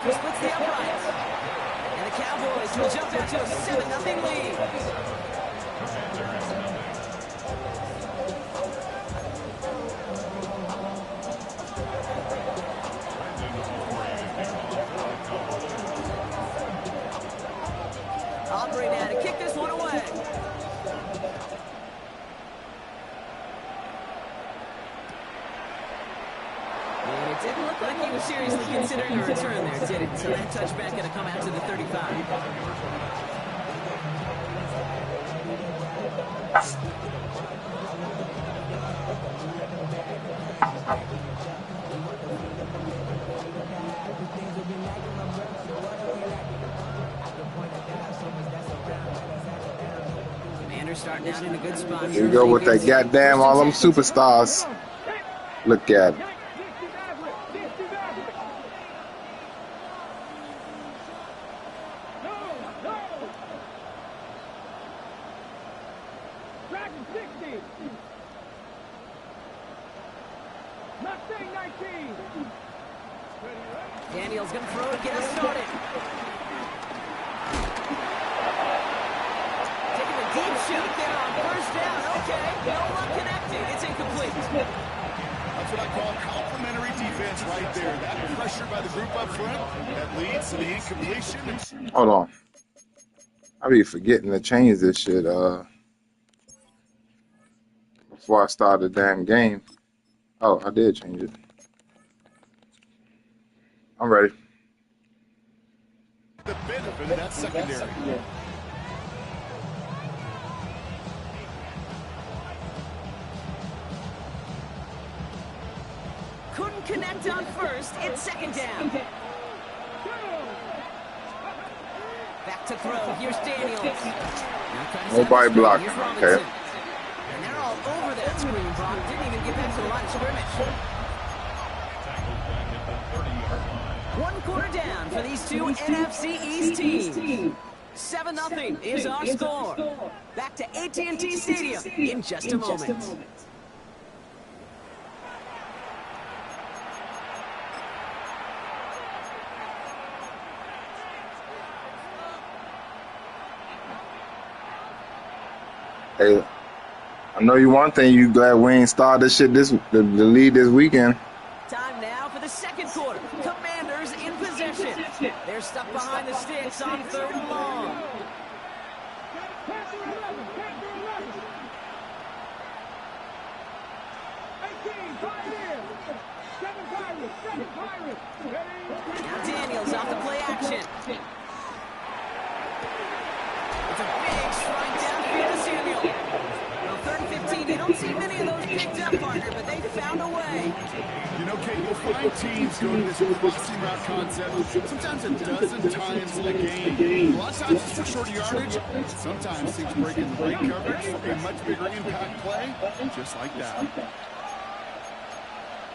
He splits the uprights. And the Cowboys will jump out to a 7-0 lead. Aubrey now to kick this one away. And it didn't look like he was seriously considering a return there, did it? So that touchback going to come out to the 35. Starting out in a good spot. Here we go with that goddamn all them superstars. Look at it. Daniel's going to throw it, get us started. Deep shot there on first down. Okay, no one connected. It's incomplete. That's what I call complimentary defense right there. That pressure by the group up front that leads to the incompletion. Hold on. I be forgetting to change this shit before I start the damn game. Oh, I did change it. I'm ready. The benefit of that secondary. Couldn't connect on first. It's second down. Back to throw. Here's Daniels. Nobody blocked. Okay. And they're all over that screen, Brock. Didn't even get back to the line of scrimmage. 1 quarter down for these two NFC East teams. 7-0 is our score. Back to AT&T Stadium in just a moment. Hey, I know you one thing. You glad we ain't started this shit the lead this weekend. Time now for the second quarter. Commanders in possession. They're stuck behind the sticks on 3rd and long. Now Daniels off the play action. It's a big strike downfield to Samuel. Well, 3rd and 15, you don't see many of those picked up, partner, but they found a way. You know, Kate, you'll find teams go to this crossing route concept sometimes a dozen times a game. A lot of times it's for shorter yardage, but sometimes teams breaking the right coverage for a much bigger impact play, just like that.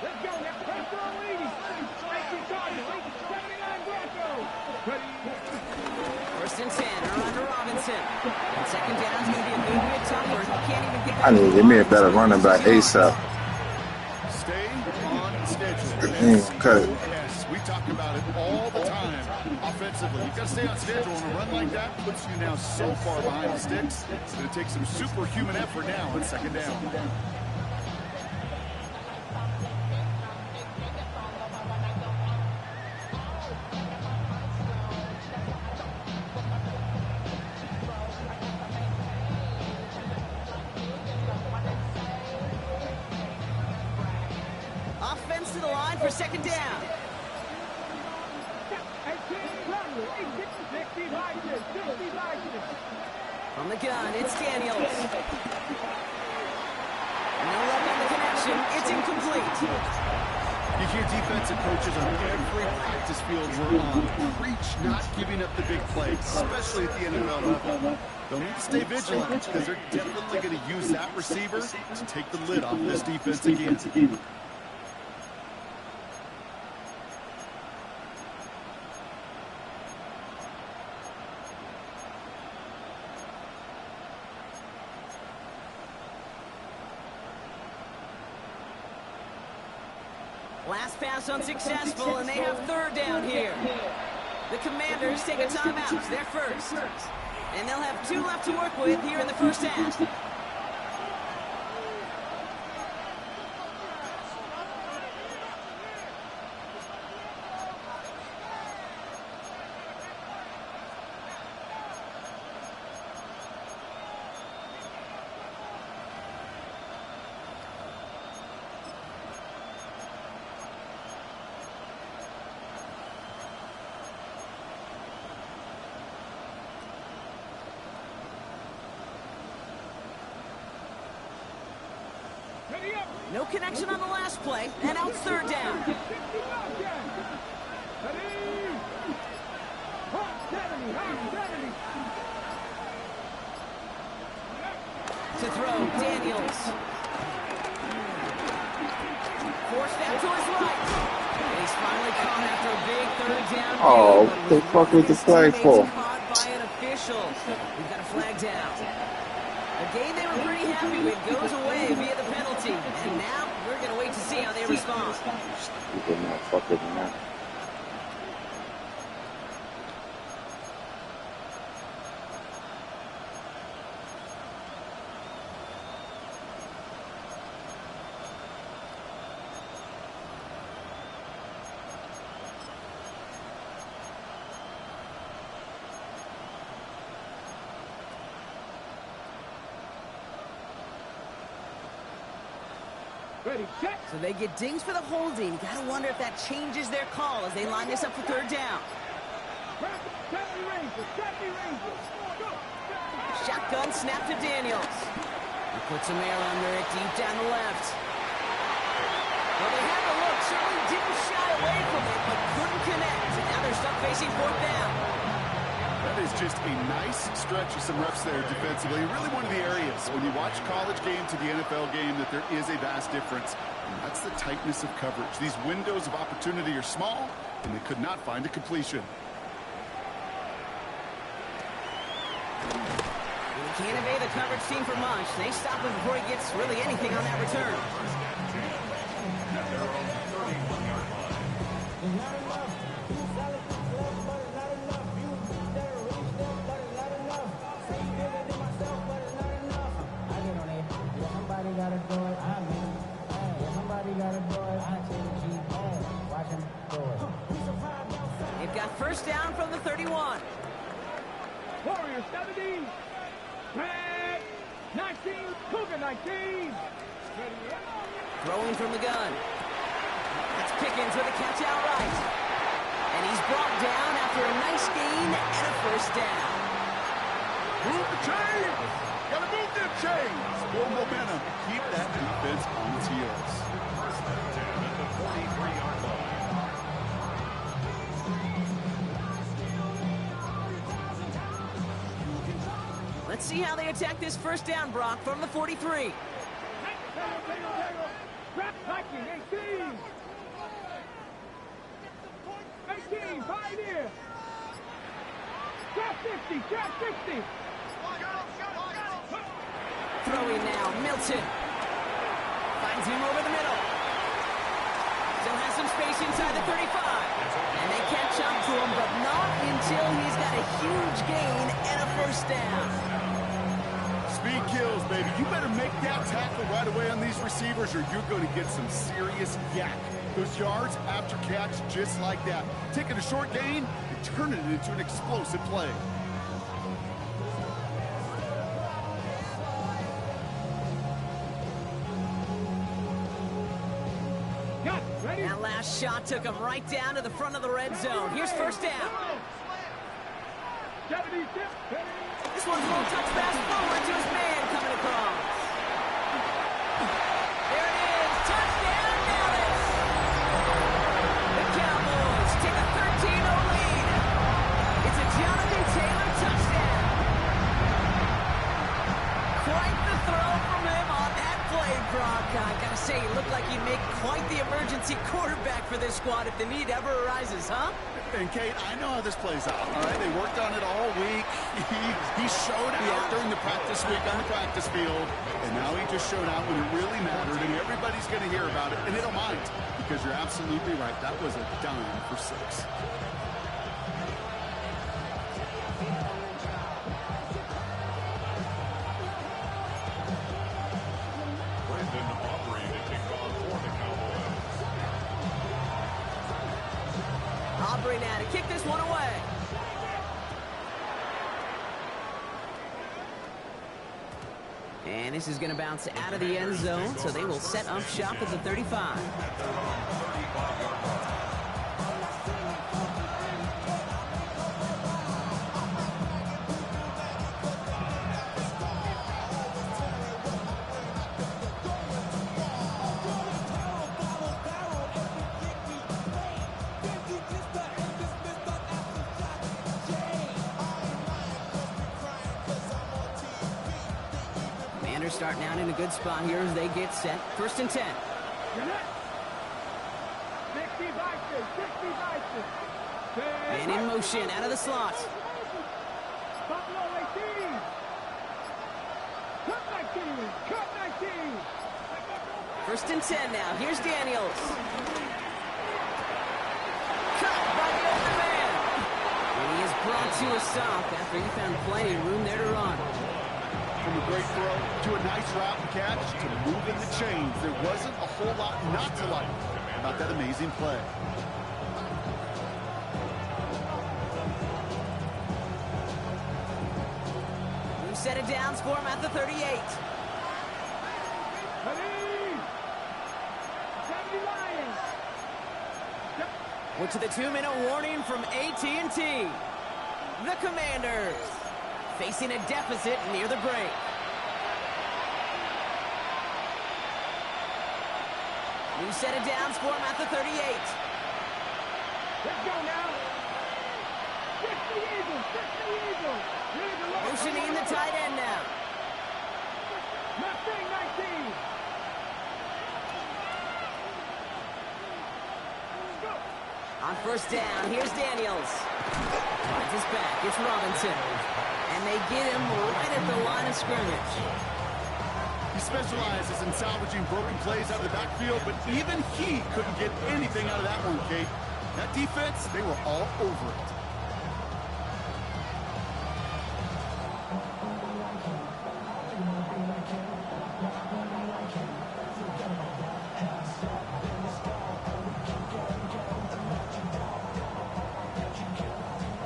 Let's go. That's pressure on Lee. First and 10, around to Robinson. And second down is going to be a good bit tougher. He can't even get back. I need to give me a better running back ASAP. Stay on schedule. Cut it. Yes, we talk about it all the time. Offensively, you've got to stay on schedule, and a run like that puts you now so far behind the sticks. It's going to take some superhuman effort now on second down. Offense to the line for second down. From the gun, it's Daniels. No luck on the connection. It's incomplete. You hear defensive coaches on every practice field we're on preach not giving up the big plays, especially at the NFL level. They'll need to stay vigilant because they're definitely going to use that receiver to take the lid off this defense again. Last pass unsuccessful, and they have third down here. The Commanders take a timeout. They're first. And they'll have 2 left to work with here in the first half. No connection on the last play, and out third down. To throw, Daniels. Forced out to his right. And he's finally caught after a big third down. Oh, what the fuck was the flag for? Caught by an official. We've got a flag down. A game they were pretty happy with goes away via the penalty. And now we're going to wait to see how they respond. Stupid motherfucker, man. Ready, check. So they get dings for the holding. Gotta wonder if that changes their call as they line this up for third down. Shotgun snap to Daniels. He puts some air under it deep down the left. Well, they had the look. Certainly didn't shy away from it, but couldn't connect. And now they're stuck facing fourth down. That is just a nice stretch of some reps there defensively. Really one of the areas when you watch college game to the NFL game that there is a vast difference. And that's the tightness of coverage. These windows of opportunity are small, and they could not find a completion. He can't evade the coverage team for much. They stop him before he gets really anything on that return. They've got first down from the 31. Warrior 70. Red 19. Cougar 19. Throwing from the gun. That's Pickens with a catch out right. And he's brought down after a nice gain and a first down. Move the chains! Gotta move them chains! Build momentum. Keep that defense on its heels. Let's see how they attack this first down, Brock, from the 43. 19, 18. 18, Pioneer. Trap 50, trap 50. Throwing now, Milton. Finds him over the middle. Still has some space inside the 35. And they catch up to him, but not until he's got a huge gain and a first down. Speed kills, baby. You better make that tackle right away on these receivers or you're going to get some serious yak. Those yards after catch just like that. Taking a short gain and turning it into an explosive play. That last shot took him right down to the front of the red zone. Here's first down. This one's a little touch pass forward to his man coming across. There it is. Touchdown, Dallas. The Cowboys take a 13-0 lead. It's a Jonathan Taylor touchdown. Quite the throw from him on that play, Brock. I gotta say, he looked like he'd make quite the emergency quarterback for this squad if the need ever arises, huh? And, Kate, I know how this plays out, all right? They worked on it all week. He showed out during the practice week on the practice field, and now he just showed out when it really mattered, and everybody's going to hear about it, and they don't mind, because you're absolutely right. That was a dime for 6. Aubrey now to kick this one away. And this is going to bounce out of the end zone, so they will set up shop at the 35. Starting out in a good spot here as they get set. 1st and 10. And in motion out of the slot. Buffalo 18. Cut 19. Cut 19. 1st and 10 now. Here's Daniels. Cut by the open man. And he is brought to a stop after he found plenty of room there to run. From a great throw to a nice route and catch to moving the chains. There wasn't a whole lot not to like about that amazing play. We set it down, score him at the 38. We're to the 2-minute warning from AT&T. The Commanders facing a deficit near the break. We set it down, score him at the 38. Let's go now. Fix the Eagles. Fix the Eagles. Motioning the tight end now. Mustang 19. Go. On 1st down, here's Daniels. Finds his back, it's Robinson. And they get him right at the line of scrimmage. He specializes in salvaging broken plays out of the backfield, but even he couldn't get anything out of that one, Kate. That defense, they were all over it.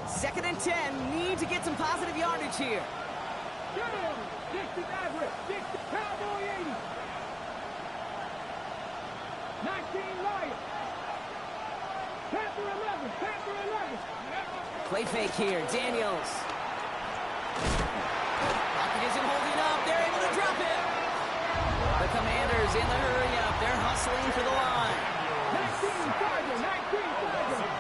Second and 10, need to get some positive yardage here. Get him. 60 Maverick. 60 Cowboy 80. 19 Lions. Panther 11. Panther 11. Play fake here, Daniels. Pocket isn't holding up, they're able to drop it. The Commanders in the hurry up, they're hustling for the line. 19 Tiger. 19 Tiger.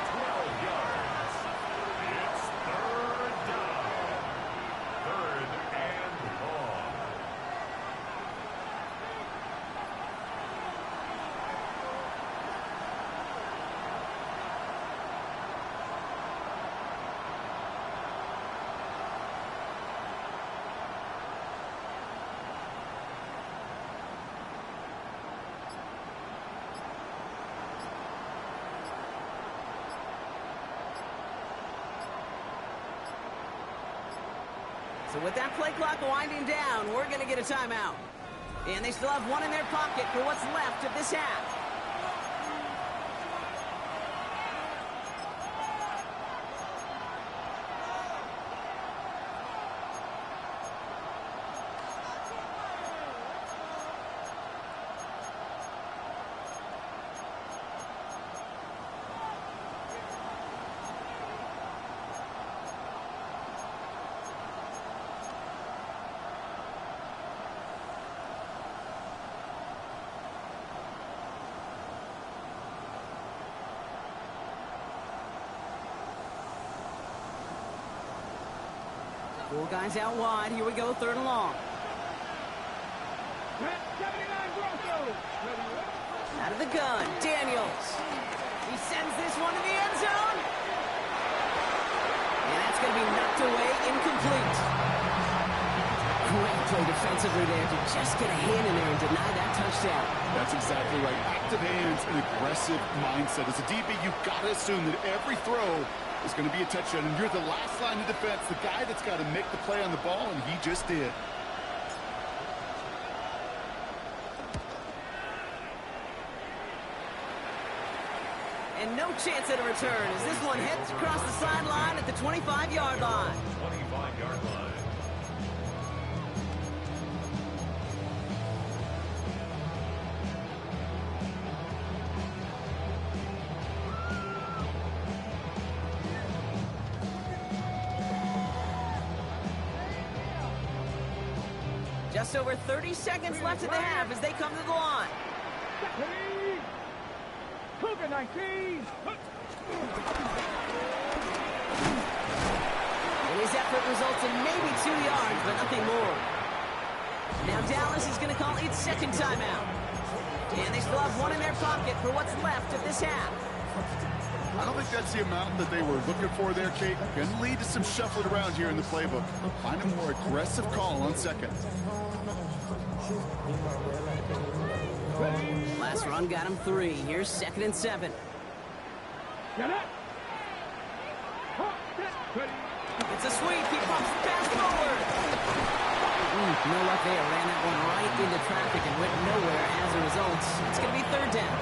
So with that play clock winding down, we're going to get a timeout. And they still have one in their pocket for what's left of this half. Four guys out wide. Here we go, 3rd and long. 79 Broncos. Out of the gun, Daniels. He sends this one to the end zone. It's going to be knocked away, incomplete. Great play defensively there to just get a hand in there and deny that touchdown. That's exactly right. Active hands and aggressive mindset. As a DB, you've got to assume that every throw is going to be a touchdown, and you're the last line of defense, the guy that's got to make the play on the ball, and he just did. And no chance at a return as this one heads across the sideline at the 25-yard line. 25-yard line. Just over 30 seconds left in the half as they come to the line. Cougar 19. And his effort results in maybe 2 yards, but nothing more. Now Dallas is going to call its second timeout. And they still have one in their pocket for what's left of this half. I don't think that's the amount that they were looking for there, Kate. Going to lead to some shuffling around here in the playbook. Find a more aggressive call on second. Last run got him 3. Here's 2nd and 7. Get it. It's a sweep. He pumps the pass forward. No luck there. Ran that one right into traffic and went nowhere as a result. It's going to be 3rd down.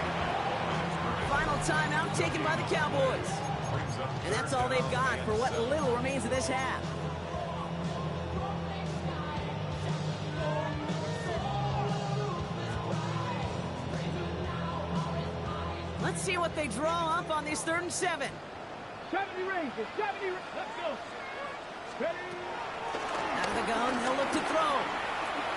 Final timeout taken by the Cowboys. And that's all they've got for what little remains of this half. Let's see what they draw up on this 3rd and 7. 70 Rangers. 70. Let's go. Ready. Out of the gun, he'll look to throw.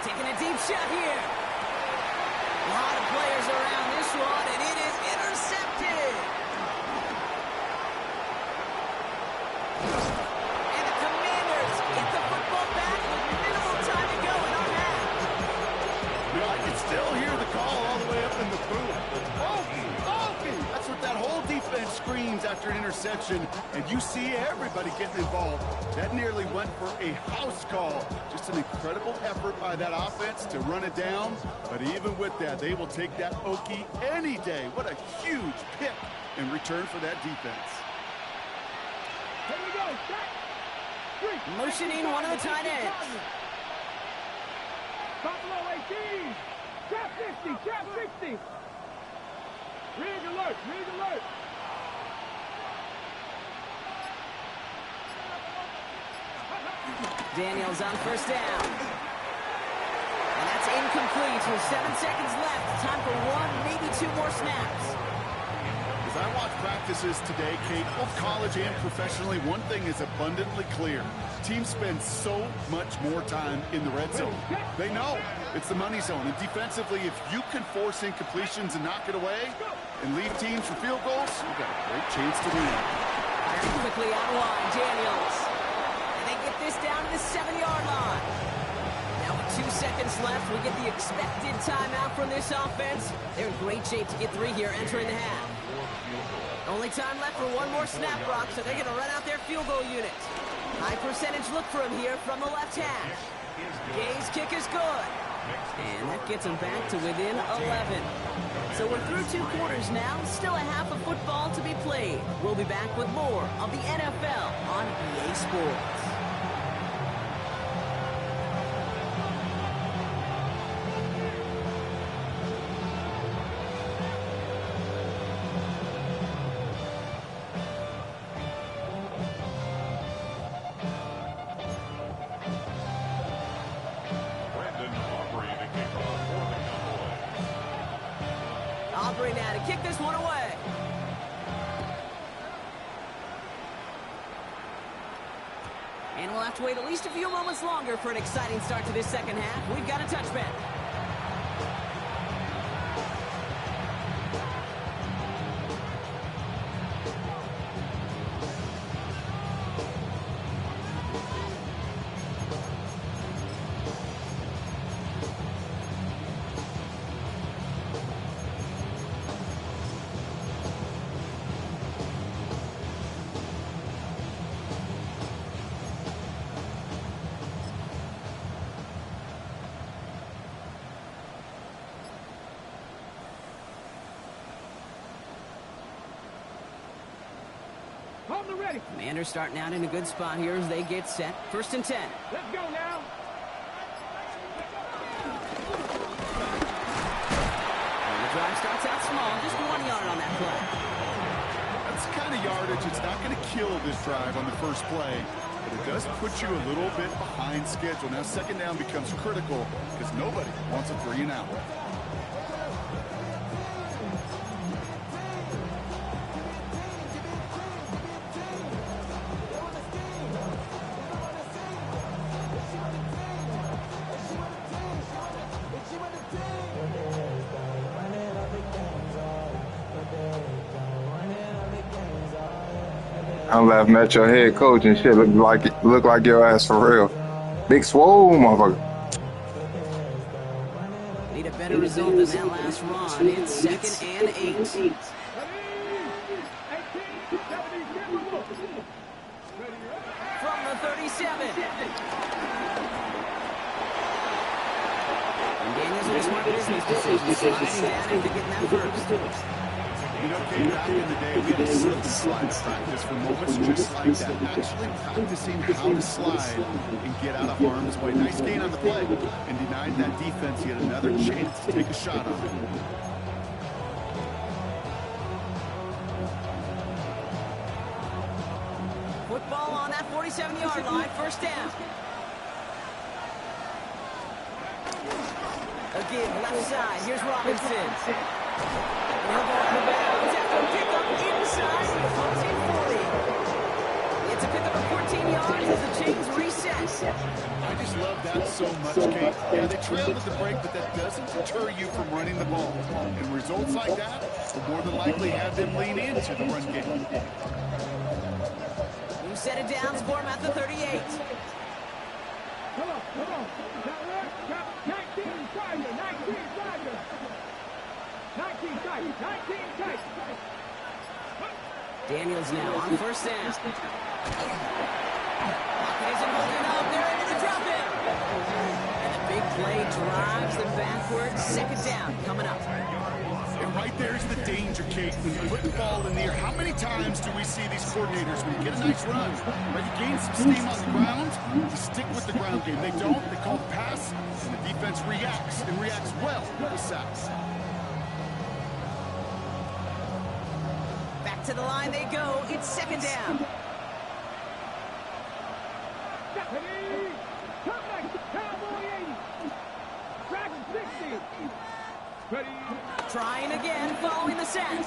Taking a deep shot here. A lot of players around this one, and it is intercepted. And the Commanders get the football back with minimal time to go in our half. You know, I can still hear the call all the way up in the booth. That's what that whole defense screams after an interception, and you see everybody getting involved. That nearly went for a house call. Just an incredible effort by that offense to run it down, but even with that, they will take that Okie any day. What a huge pick in return for that defense. Here we go. Set. 3. Motioning one of the tight ends. Buffalo 18. Trap 50. Trap 60. Rig alert. Rig alert. Daniels on 1st down. And that's incomplete with 7 seconds left. Time for 1, maybe 2 more snaps. As I watch practices today, Kate, both college and professionally, one thing is abundantly clear. Teams spend so much more time in the red zone. They know it's the money zone. And defensively, if you can force incompletions and knock it away and leave teams for field goals, you've got a great chance to win. Very quickly out wide, Daniels. And they get this down to the 7-yard line. Now with 2 seconds left, we get the expected timeout from this offense. They're in great shape to get 3 here entering the half. Only time left for 1 more snap, Brock, so they're going to run out their field goal unit. High percentage look for him here from the left hash. Gay's kick is good. And that gets him back to within 11. So we're through 2 quarters now. Still a half of football to be played. We'll be back with more of the NFL on EA Sports. Aubrey now to kick this one away. And we'll have to wait at least a few moments longer for an exciting start to this second half. We've got a touchback. on the ready. Commanders starting out in a good spot here as they get set. 1st and 10. Let's go now. And the drive starts out small, just 1 yard on that play. That's the kind of yardage. It's not going to kill this drive on the first play, but it does put you a little bit behind schedule. Now 2nd down becomes critical because nobody wants a 3 and out. I'm laughing at your head coach and shit. Look like your ass for real. Big swole motherfucker. Need a better result than that last run. It's 2nd and 8. From the 37. And Daniels with a smart business decision, sliding down after getting that first. You know, Kate, back in the day, we had a slip and slide practice for moments just like that. Actually practicing how to slide and get out of harm's way. Nice gain on the play, and denied that defense yet another chance to take a shot on it. Football on that 47-yard line, 1st down. Again, left side, here's Robinson. He'll go out of bounds after a pickup inside the opposing 40. It's a pickup of 14 yards as the chains reset. I just love that so much, Kate. Yeah, they trailed at the break, but that doesn't deter you from running the ball. And results like that will more than likely have them lean into the run game. You set it down, score him at the 38. Come on. Now, 19 Tiger. 19 tight. Daniels now on 1st down. Pocket isn't holding up. They're able to drop it. And the big play drives them backwards. 2nd down coming up. And right there's the danger, Kate. When you put the ball in the air, how many times do we see these coordinators, when you get a nice run, right, you gain some steam on the ground, you stick with the ground game. They don't. They call the pass, and the defense reacts, and reacts well with sacks. Back to the line they go. It's 2nd down. Trying again, following the sack.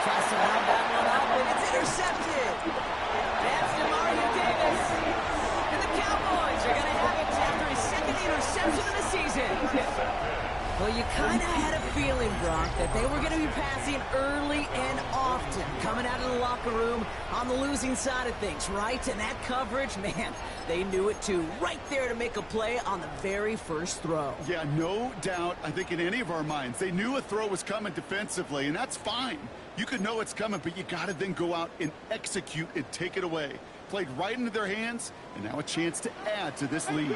Tries to lob that one up, but it's intercepted. That's DeMario Davis. And the Cowboys are going to have it after his 2nd interception of the season. Well, you kind of had a feeling, Brock, that they were going to be passing early and often, coming out of the locker room on the losing side of things, right? And that coverage, man, they knew it too. Right there to make a play on the very first throw. Yeah, no doubt, I think in any of our minds, they knew a throw was coming defensively, and that's fine. You could know it's coming, but you got to then go out and execute and take it away. Played right into their hands, and now a chance to add to this lead.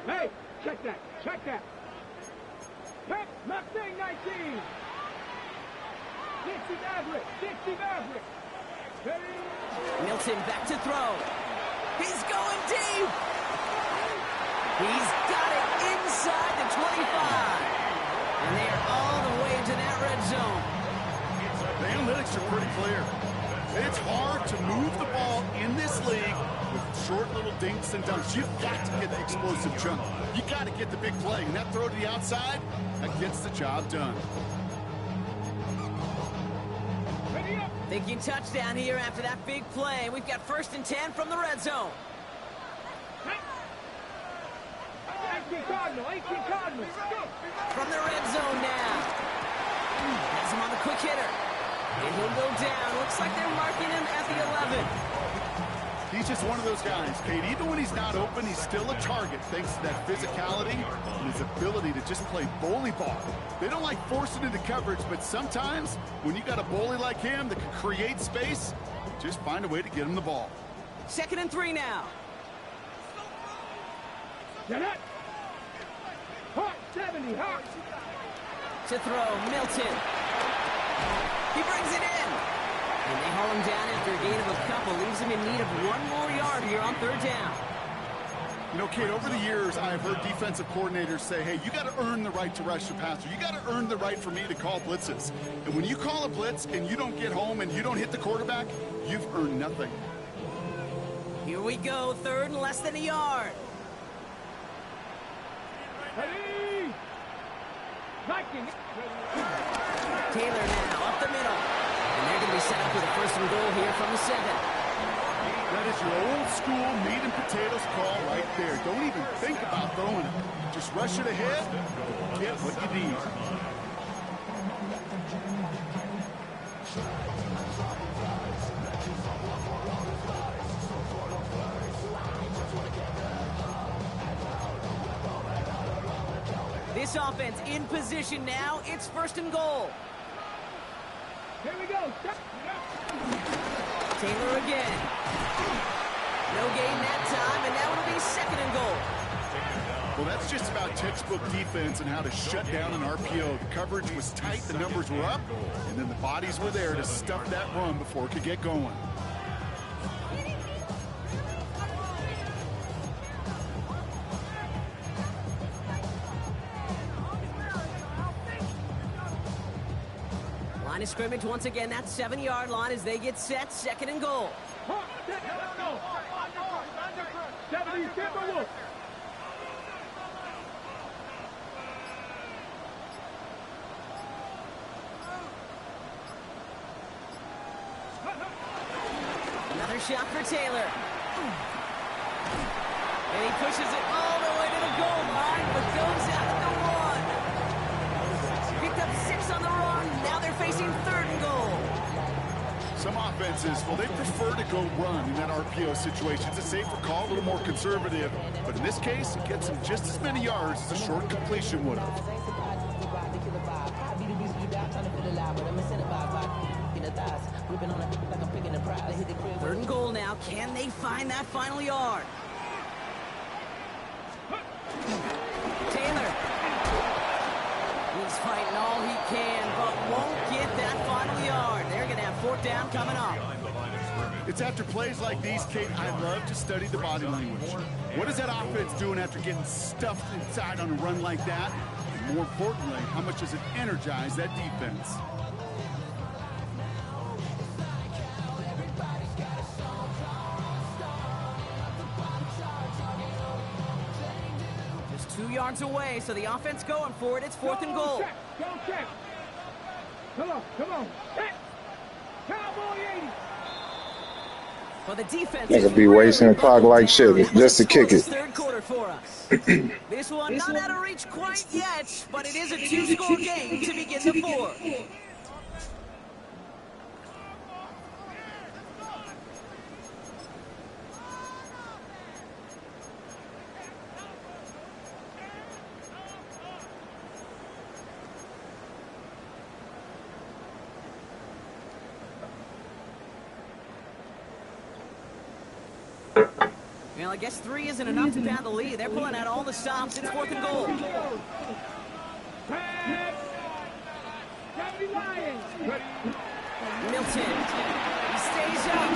Hey, check that. Check, Mustang 19. 60 Maverick. Ready? Milton back to throw. He's going deep. He's got it inside the 25. And they are all the way into that red zone. The analytics are pretty clear. It's hard to move the ball in this league with short little dinks and dunks. You've got to get the explosive jump. You got to get the big play. And that throw to the outside, that gets the job done. Thinking touchdown here after that big play. We've got 1st and 10 from the red zone. 18 Cardinals. From the red zone now. Has him on the quick hitter. And he'll go down. Looks like they're marking him at the 11. He's just one of those guys, Kate. Even when he's not open, he's still a target thanks to that physicality and his ability to just play bully ball. They don't like forcing into coverage, but sometimes when you got a bully like him that can create space, just find a way to get him the ball. 2nd and 3 now. Get it. Hot 70, hot. To throw, Milton. He brings it in. And they haul him down after a gain of a couple. Leaves him in need of one more yard here on third down. You know, Kate, over the years, I've heard defensive coordinators say, hey, you got to earn the right to rush the passer. You got to earn the right for me to call blitzes. And when you call a blitz and you don't get home and you don't hit the quarterback, you've earned nothing. Here we go, third and less than a yard. Ready? Viking. Taylor now up the middle. And they're going to be set up with a first and goal here from the 7. That is your old school meat and potatoes call right there. Don't even think about throwing it. Just rush it ahead, get what you need. This offense in position now. It's first and goal. Here we go. Taylor again. No gain that time, and now it'll be second and goal. Well, that's just about textbook defense and how to shut down an RPO. The coverage was tight, the numbers were up, and then the bodies were there to stuff that run before it could get going. Line of scrimmage once again, that 7-yard line as they get set, second and goal. 70 Timberwolves. Another shot for Taylor. And he pushes it all the way to the goal line, but goes out at the 1. Picked up 6 on the run. Now they're facing third and goal. Some offenses, well, they prefer to go run in that RPO situation. It's a safer call, a little more conservative. But in this case, it gets them just as many yards as a short completion would have. Third and goal now. Can they find that final yard? Taylor. He's fighting all he can, but won't get that final yard. They're going to have fourth down coming up. It's after plays like these, Kate, I love to study the body language. What is that offense doing after getting stuffed inside on a run like that? And more importantly, how much does it energize that defense? Just 2 yards away, so the offense going for it. It's fourth and goal. Go check. Come on. Check. Cowboy 80. Well, the defense Nigga be wasting the clock like shit just to kick it. Third quarter for us. This one not out of reach quite yet, but it is a 2-score game to begin the 4th. Well, I guess 3 isn't enough to pad the lead. They're pulling out all the stops. It's fourth and goal. Milton. He stays up.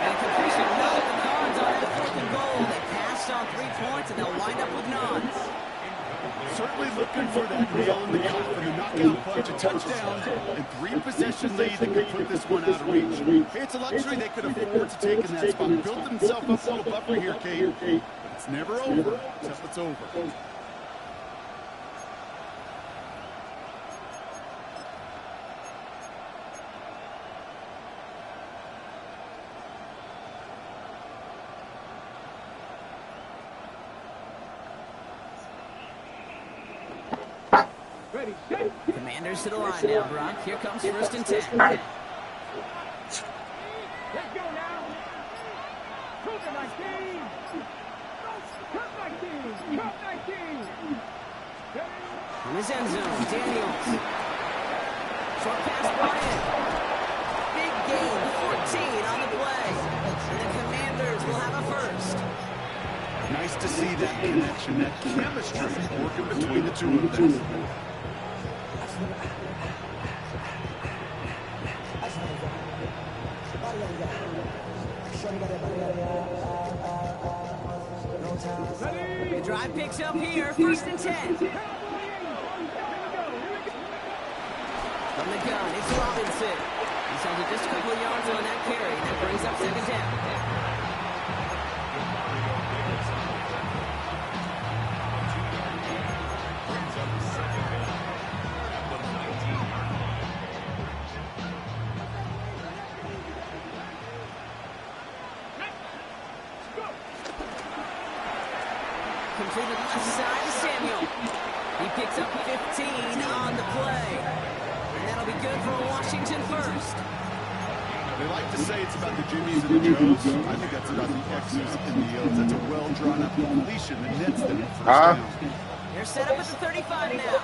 And completion not at the cards on that fourth and goal. They passed on 3 points, and they'll wind up with nods. Certainly looking for that nail in the coffin, a knockout punch, a touchdown, and 3-possession lead that could put this one out of reach. Hey, it's a luxury they could afford to take in that spot. Built themselves up a little buffer here, Kate. But it's never over until it's over. Commanders to the line now, Brock. Here comes first and 10. Let's go now. Cook my team. Cook my team. Cook my team. In his end zone, Daniels. Short pass brought in. Big gain, 14 on the play. And the Commanders will have a first. Nice to see that connection, that chemistry working between the two of them. drive picks up here, 1st and 10. From the gun, it's Robinson. He's held it just a couple of yards on that carry, and that brings up 2nd down. Completed left side to Samuel. He picks up 15 on the play. And that'll be good for Washington 1st. They like to say it's about the Jimmies and the Joes. I think that's about the X's and the O's. That's a well-drawn up completion that nets them in 1st down. They're set up at the 35 now.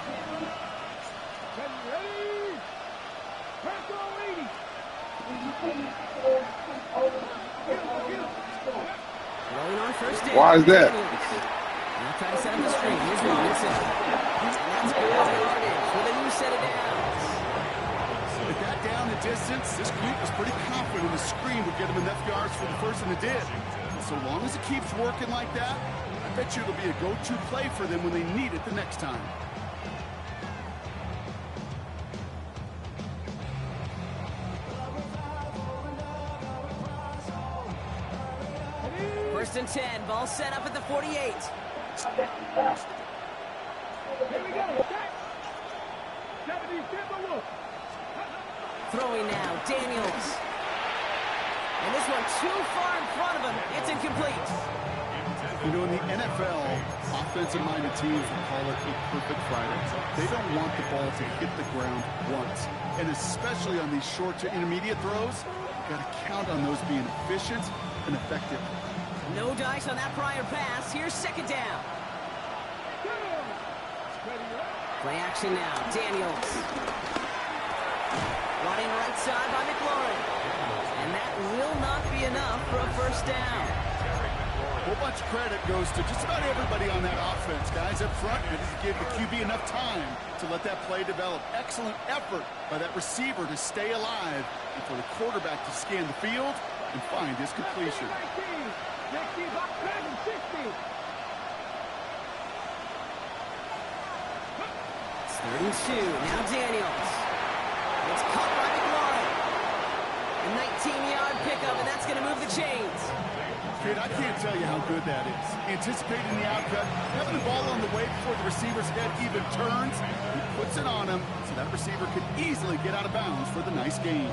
Rolling on 1st down. Why is that? Now try to set up the screen. Here's Robinson. And that's good yardage with a new set of downs. With that down the distance, this group was pretty confident the screen would get them enough yards for the 1st, and it did. And so long as it keeps working like that, I bet you it'll be a go-to play for them when they need it the next time. First and 10. Ball set up at the 48. Here we go. 70, Timberwolves. Throwing now, Daniels. And this one too far in front of him. It's incomplete. You know, in the NFL, offensive-minded teams will call it a perfect Friday. They don't want the ball to hit the ground once. And especially on these short to intermediate throws, you've got to count on those being efficient and effective. No dice on that prior pass. Here's 2nd down. Play action now. Daniels. Running right side by McLaurin. And that will not be enough for a 1st down. A whole bunch of credit goes to just about everybody on that offense. Guys up front, they just give the QB enough time to let that play develop. Excellent effort by that receiver to stay alive and for the quarterback to scan the field and find his completion. It's 3rd and 2. Now Daniels. It's caught by McLaurin. A 19-yard pickup, and that's going to move the chains. Kid, I can't tell you how good that is. Anticipating the outcut, having the ball on the way before the receiver's head even turns, he puts it on him so that receiver could easily get out of bounds for the nice gain.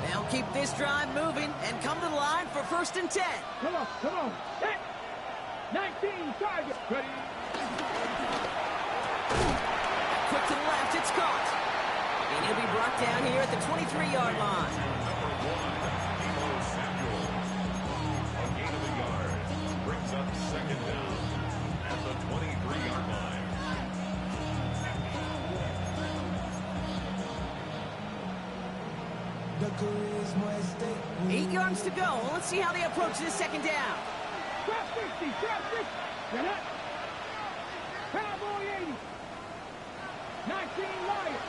They'll keep this drive moving and come to the line for 1st and 10. Come on, come on. 19 target. Ready. Quick to the left, it's caught. And he'll be brought down here at the 23-yard line. A gain of a yard brings up 2nd down at the 23-yard line. 8 yards to go. Let's see how they approach this 2nd down. Trap 60, trap 60. Get up. Cowboy 80. 19 Lions.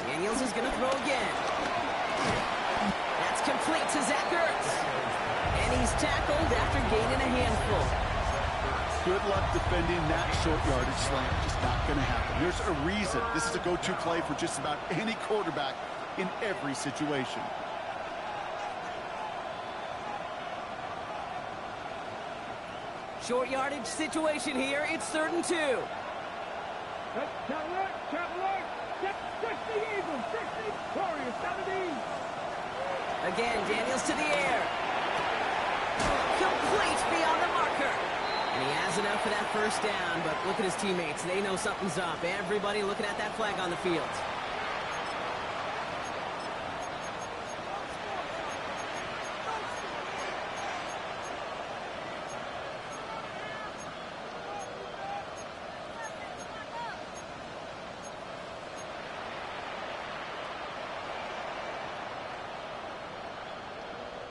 Daniels is going to throw again. That's complete to Zach Ertz. And he's tackled after gaining a handful. Good luck defending that short yardage slant. Just not going to happen. There's a reason this is a go-to play for just about any quarterback in every situation. Short yardage situation here. It's 3rd and 2. Travel alert. 60 Eagles, 60 Warriors, 70. Again, Daniels to the air. Complete beyond the marker. And he has enough for that 1st down, but look at his teammates. They know something's up. Everybody looking at that flag on the field.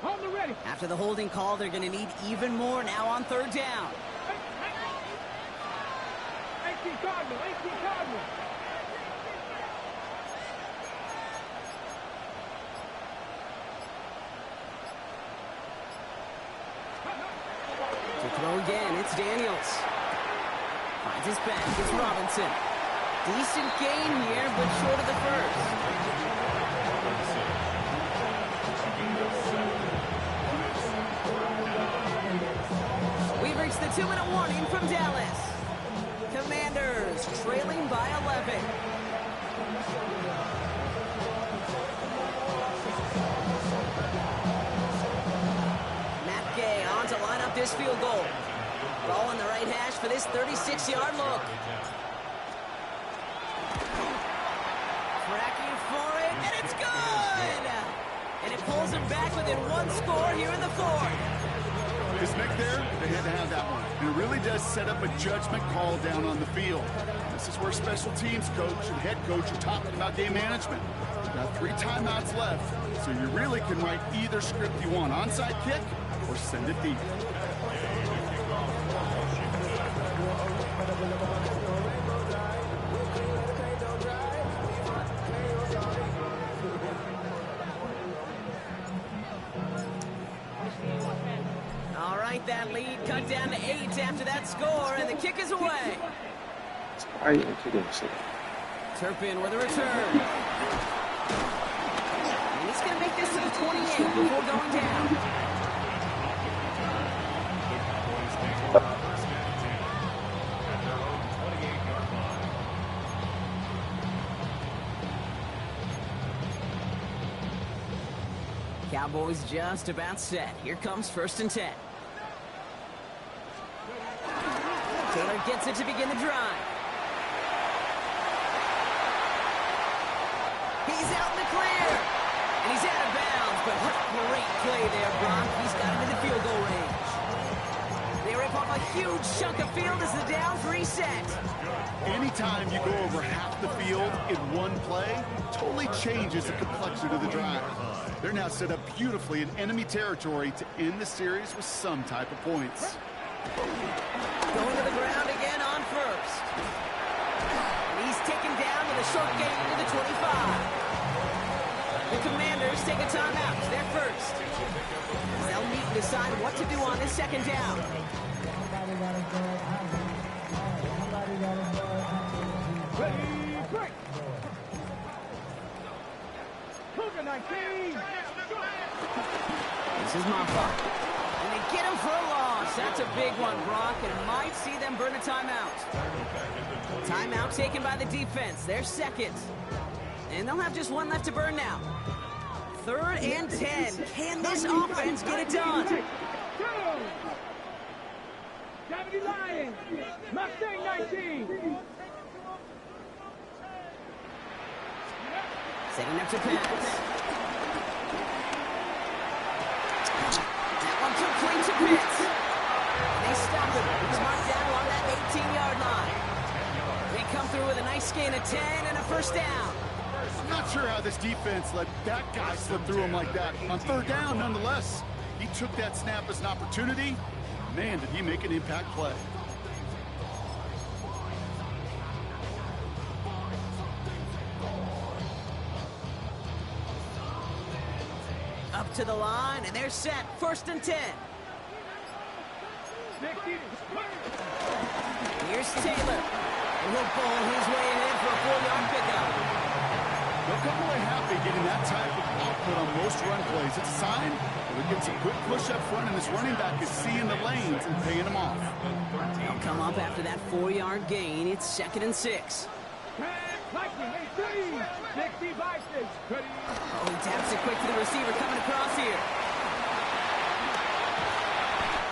On the ready. After the holding call, they're going to need even more now on 3rd down. 18 Cardinal, 18 Cardinal. To throw again, it's Daniels. Finds his back, it's Robinson. Decent gain here, but short of the first. We've reached the 2-minute warning from Dallas. Commanders trailing by 11. On to line up this field goal. Ball on the right hash for this 36-yard look. Tracking for it, and it's good! And it pulls him back within one score here in the fourth. This Mick there, they had to have that one. And it really does set up a judgment call down on the field. This is where special teams coach and head coach are talking about game management. Got 3 timeouts left, so you really can write either script you want. Onside kick or send it deep. All right, that lead cut down to 8 after that score, and the kick is away. Turpin with a return. And he's going to make this to the 28 before going down. Cowboys just about set. Here comes 1st and 10. Taylor gets it to begin the drive. He's out in the clear. And he's out of bounds, but great play there, Brock. He's got him in the field goal range. They rip off a huge chunk of field as the downs reset. Anytime you go over half the field in one play, totally changes the complexion of the drive. They're now set up beautifully in enemy territory to end the series with some type of points. Going to the ground again on first. And he's taken down with a short gain to the 25. The Commanders take a timeout. They're first. They'll meet and decide what to do on this 2nd down. This is Maffa. And they get him for a loss. That's a big one, Brock, and might see them burn a timeout. Timeout taken by the defense. They're second. And they'll have just one left to burn now. 3rd and 10. Can this offense get it done? Deputy Lions, Mustang 19. Setting up to pass. That one took clean to Pitts. They stop him. He's marked down along that 18-yard line. They come through with a nice gain of 10 and a 1st down. I'm not sure how this defense let that guy slip through him like that. On 3rd down, nonetheless, he took that snap as an opportunity. Man, did he make an impact play. Up to the line, and they're set. 1st and 10. Here's Taylor. And he'll pull his way in for a 4-yard pickup. They'll come away happy getting that type of output on most run plays. It's a sign that we get some quick push up front, and this running back is seeing the lanes and paying them off. They'll come up after that 4-yard gain. It's 2nd and 6. Oh, He taps it quick to the receiver coming across here.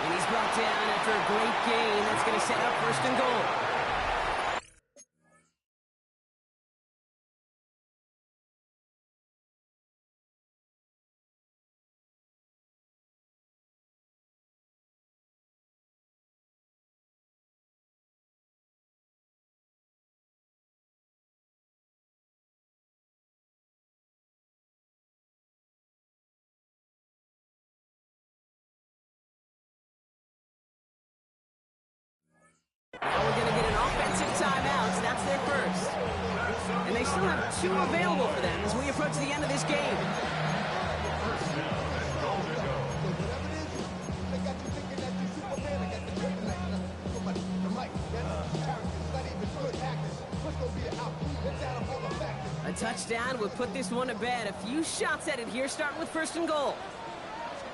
And he's brought down after a great gain. That's going to set up 1st and goal. Now we're going to get an offensive timeout. That's their first. And they still have 2 available for them as we approach the end of this game. touchdown would put this one to bed. A few shots at it here, starting with 1st and goal.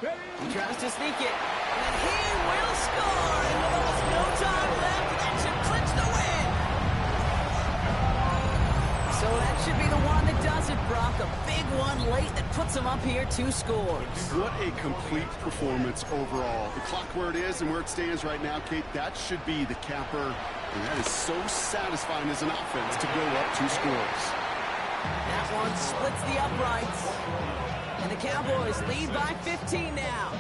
He tries to sneak it, and he will score. And with almost no time left, that should clinch the win. So that should be the one that does it, Brock. A big one late that puts him up here 2 scores. What a complete performance overall. The clock where it is and where it stands right now, Kate, that should be the capper. And that is so satisfying as an offense to go up 2 scores. That one splits the uprights. And the Cowboys lead by 15 now.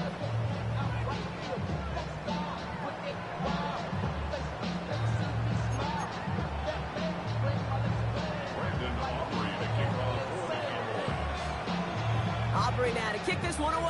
Aubrey now to kick this one away.